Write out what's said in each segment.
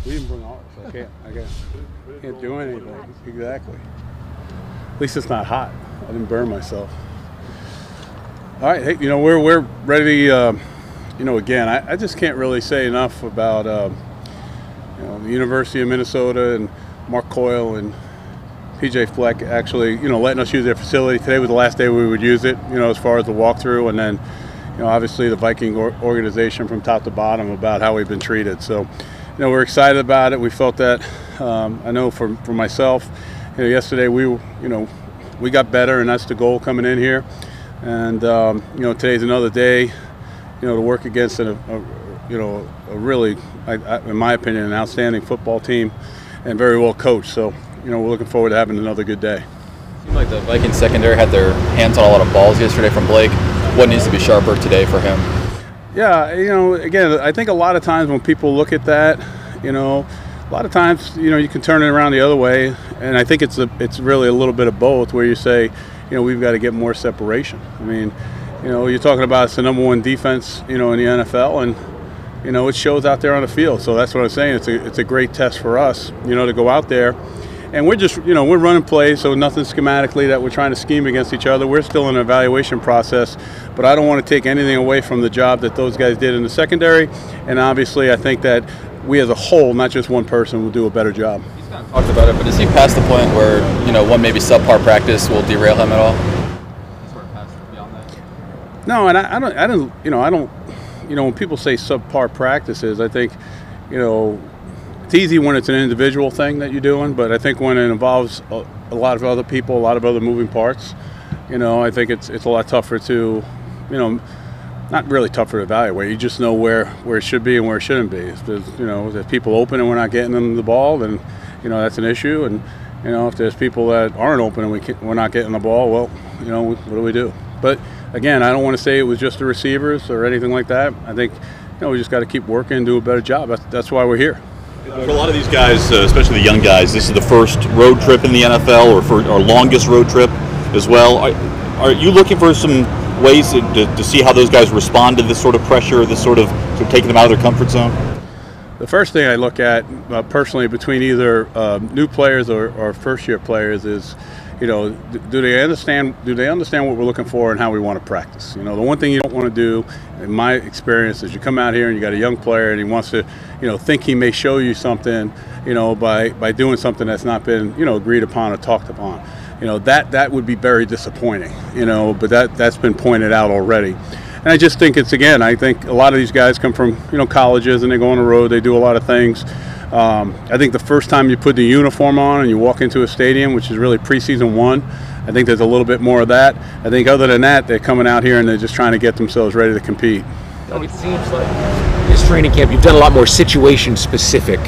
We didn't bring ours. I can't do anything. Exactly. At least it's not hot. I didn't burn myself. All right, hey, we're ready. Again, I just can't really say enough about the University of Minnesota and Mark Coyle and PJ Fleck actually, letting us use their facility. Today was the last day we would use it, as far as the walkthrough, and then, obviously the Viking organization from top to bottom about how we've been treated. So, we're excited about it. We felt that, I know for myself, yesterday we got better, and that's the goal coming in here. And, today's another day, to work against a really, in my opinion, an outstanding football team and very well coached. So, we're looking forward to having another good day. It seemed like the Vikings secondary had their hands on a lot of balls yesterday from Blake. What needs to be sharper today for him? Yeah, again, I think a lot of times when people look at that, a lot of times, you can turn it around the other way. And I think it's really a little bit of both, where you say, we've got to get more separation. I mean, you're talking about it's the #1 defense, in the NFL, and it shows out there on the field. So that's what I'm saying. It's a great test for us, to go out there, and we're just, we're running plays, so nothing schematically that we're trying to scheme against each other. We're still in an evaluation process, but I don't want to take anything away from the job that those guys did in the secondary. And obviously, I think that we as a whole, not just one person, will do a better job. He's kind of talked about it, but is he past the point where one maybe subpar practice will derail him at all? He's sort of past beyond that. No, and I don't. When people say subpar practices, I think, it's easy when it's an individual thing that you're doing, but I think when it involves a lot of other people, a lot of other moving parts, I think it's a lot tougher to, not really tougher to evaluate. You just know where it should be and where it shouldn't be. If there's people open and we're not getting them the ball, then, that's an issue. And, if there's people that aren't open and we're not getting the ball, well, what do we do? But again, I don't want to say it was just the receivers or anything like that. I think, we just got to keep working and do a better job. That's why we're here. For a lot of these guys, especially the young guys, this is the first road trip in the NFL, or for our longest road trip as well. Are you looking for some ways to see how those guys respond to this sort of pressure, this sort of taking them out of their comfort zone? The first thing I look at personally between either new players or first-year players is, do they understand what we're looking for and how we want to practice? The one thing you don't want to do, in my experience, is you come out here and you got a young player and he wants to, think he may show you something, by doing something that's not been, agreed upon or talked upon. That would be very disappointing, but that's been pointed out already. And I just think I think a lot of these guys come from, colleges, and they go on the road, they do a lot of things. I think the first time you put the uniform on and you walk into a stadium, which is really preseason 1, I think there's a little bit more of that. I think other than that, they're coming out here and they're just trying to get themselves ready to compete. It seems like this training camp, you've done a lot more situation-specific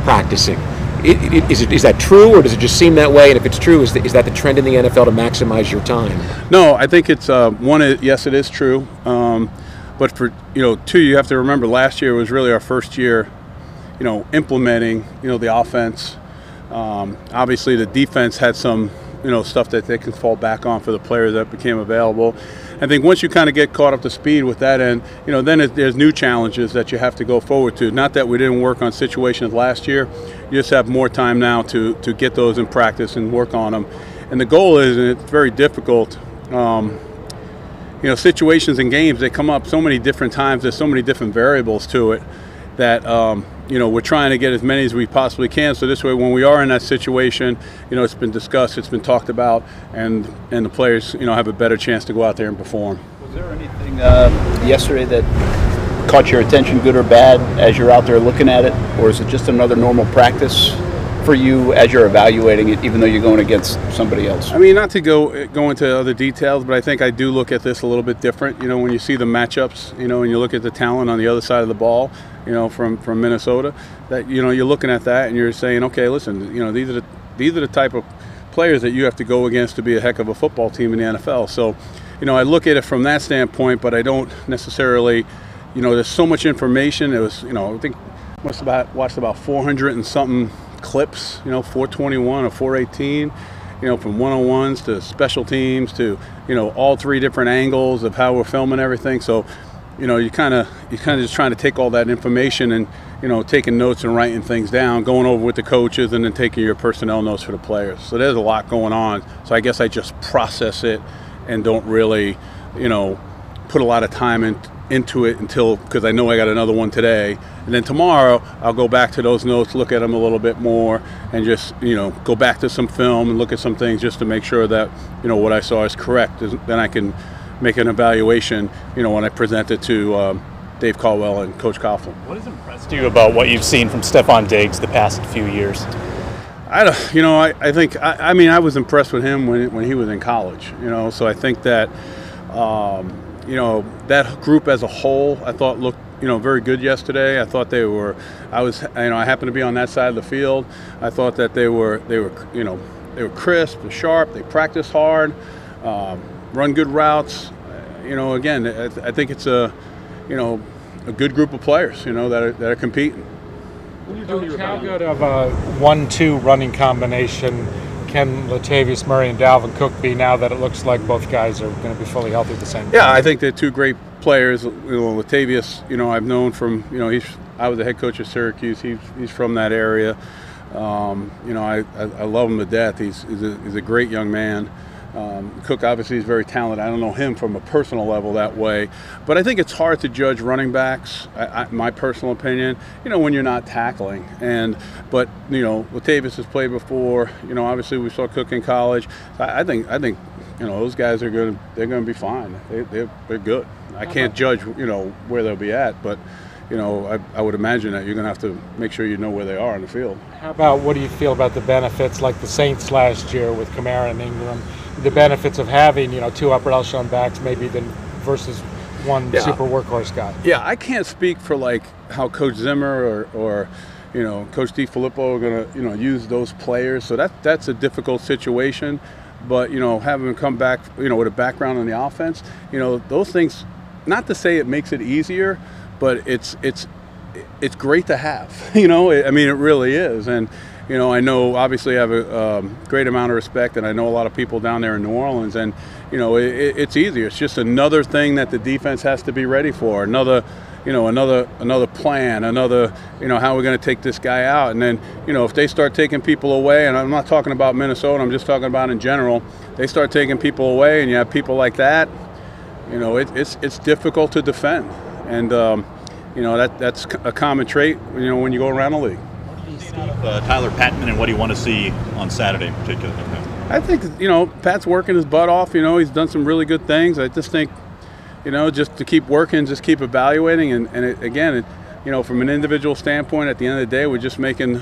practicing. Is that true, or does it just seem that way? And if it's true, is that the trend in the NFL to maximize your time? No, I think it's yes, it is true. But for 2, you have to remember last year was really our first year, implementing the offense. Obviously, the defense had some stuff that they can fall back on for the players that became available. I think once you kind of get caught up to speed with that end, then there's new challenges that you have to go forward to. Not that we didn't work on situations last year. You just have more time now to get those in practice and work on them. And the goal is, and it's very difficult, situations in games, they come up so many different times. There's so many different variables to it that, we're trying to get as many as we possibly can. So this way, when we are in that situation, it's been discussed, it's been talked about, and the players, have a better chance to go out there and perform. Was there anything yesterday that caught your attention, good or bad, as you're out there looking at it? Or is it just another normal practice for you as you're evaluating it, even though you're going against somebody else? I mean, not to go into other details, but I think I do look at this a little bit different. When you see the matchups, and you look at the talent on the other side of the ball, from Minnesota, that you're looking at that and you're saying, okay, listen, these are the type of players that you have to go against to be a heck of a football team in the NFL. So, I look at it from that standpoint, but I don't necessarily, there's so much information. It was, I think must have watched about 400 and something clips, 421 or 418, from one-on-ones to special teams to, all 3 different angles of how we're filming everything. So, you kind of just trying to take all that information and, taking notes and writing things down, going over with the coaches, and then taking your personnel notes for the players. So there's a lot going on. So I guess I just process it and don't really, put a lot of time into it because I know I got another one today. And then tomorrow I'll go back to those notes, look at them a little bit more, and just, go back to some film and look at some things just to make sure that, what I saw is correct. Then I can make an evaluation, when I present it to Dave Caldwell and Coach Coughlin. What has impressed you about what you've seen from Stephon Diggs the past few years? I think I was impressed with him when he was in college. So I think that that group as a whole I thought looked very good yesterday. I thought I happened to be on that side of the field. I thought that they were crisp, sharp. They practiced hard, run good routes. Again, I think it's a good group of players, that are competing. Coach, how good of a 1-2 running combination can Latavius Murray and Dalvin Cook be now that it looks like both guys are going to be fully healthy at the same time? Yeah, I think they're two great players. Latavius, I've known from, I was the head coach of Syracuse. He's from that area. I love him to death. He's a great young man. Cook obviously is very talented. I don't know him from a personal level that way, but I think it's hard to judge running backs. My personal opinion, when you're not tackling. But Latavius has played before. Obviously we saw Cook in college. I think those guys they're going to be fine. They're good. I can't judge where they'll be at, but I would imagine that you're going to have to make sure you know where they are on the field. How about what do you feel about the benefits, like the Saints last year with Kamara and Ingram, the benefits of having two upper echelon backs maybe versus one super workhorse guy? Yeah, I can't speak for how Coach Zimmer or Coach DiFilippo are going to use those players. So that's a difficult situation. But having them come back with a background in the offense, those things. Not to say it makes it easier, but it's great to have. It really is. And I know obviously I have a great amount of respect, and I know a lot of people down there in New Orleans, and it's easier. It's just another thing that the defense has to be ready for. Another plan. Another how we're going to take this guy out. And then if they start taking people away, and I'm not talking about Minnesota, I'm just talking about in general. They start taking people away, and you have people like that. It's difficult to defend, and that's a common trait. When you go around the league. Tyler Patman, and what do you want to see on Saturday in particular? I think Pat's working his butt off. He's done some really good things. I just think just to keep working, just keep evaluating, and from an individual standpoint, at the end of the day, we're just making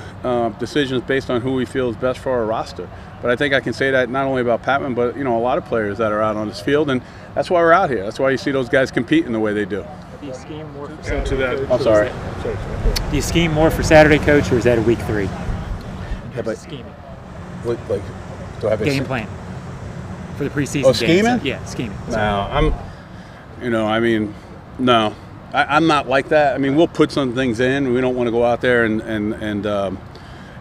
decisions based on who we feel is best for our roster. But I think I can say that not only about Patman, but a lot of players that are out on this field, and that's why we're out here. That's why you see those guys competing the way they do. Do you scheme more for Saturday? I'm sorry. Do you scheme more for Saturday, Coach, or is that a week 3? Yeah, but scheming. Do I have game plan for the preseason? Oh, scheming? Yeah, scheming. No, no. I'm not like that. We'll put some things in. We don't want to go out there and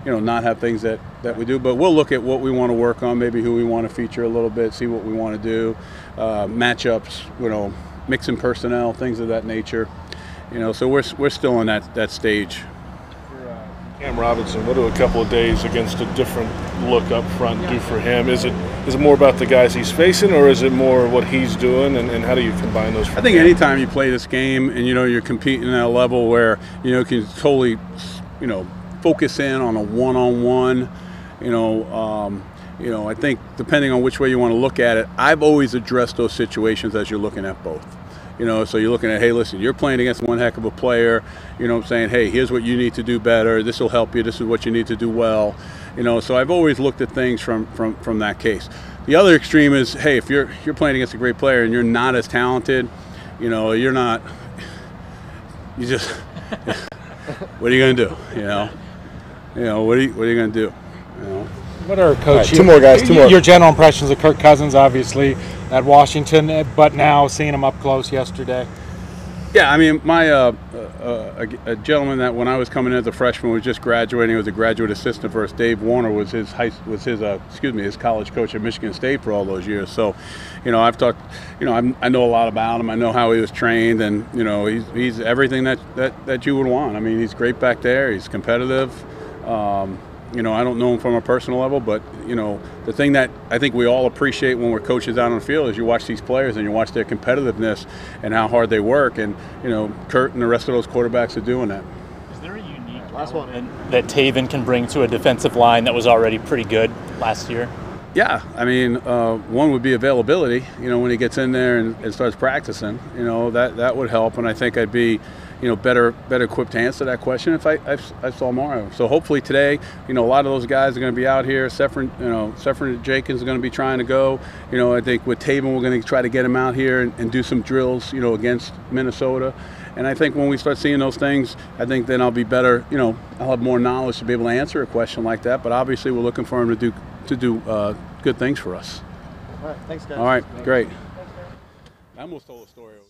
not have things that we do. But we'll look at what we want to work on, maybe who we want to feature a little bit, see what we want to do, matchups, mixing personnel, things of that nature. So we're still in that stage. Cam Robinson, what do a couple of days against a different look up front do for him? Is it more about the guys he's facing, or is it more what he's doing, and how do you combine those? I think anytime you play this game and you're competing at a level where you can totally focus in on a one-on-one, I think depending on which way you want to look at it, I've always addressed those situations as you're looking at both. So you're looking at, hey, listen, you're playing against one heck of a player. I'm saying, hey, here's what you need to do better. This will help you. This is what you need to do well. So I've always looked at things from that case. The other extreme is, hey, if you're playing against a great player and you're not as talented, you're not. You just, what are you going to do? What are you going to do? What are Coach? Right, two more guys. Your general impressions of Kirk Cousins, obviously at Washington, but now seeing him up close yesterday. Yeah, I mean, a gentleman that when I was coming in as a freshman was just graduating, was a graduate assistant for us. Dave Warner was his college coach at Michigan State for all those years. So, I've talked, I know a lot about him. I know how he was trained, and he's everything that you would want. I mean, he's great back there. He's competitive. I don't know him from a personal level, but the thing that I think we all appreciate when we're coaches out on the field is you watch these players and you watch their competitiveness and how hard they work, and Kurt and the rest of those quarterbacks are doing that. Is there a unique element that Taven can bring to a defensive line that was already pretty good last year? Yeah, I mean, one would be availability. When he gets in there and starts practicing, that would help, and I think I'd be better equipped to answer that question if I saw Mario. So hopefully today, a lot of those guys are going to be out here. Sefrin Jenkins is going to be trying to go. I think with Taven, we're going to try to get him out here and do some drills, against Minnesota. And I think when we start seeing those things, I think then I'll be better. I'll have more knowledge to be able to answer a question like that. But obviously, we're looking for him to do good things for us. All right, thanks, guys. All right, great. I almost told a story over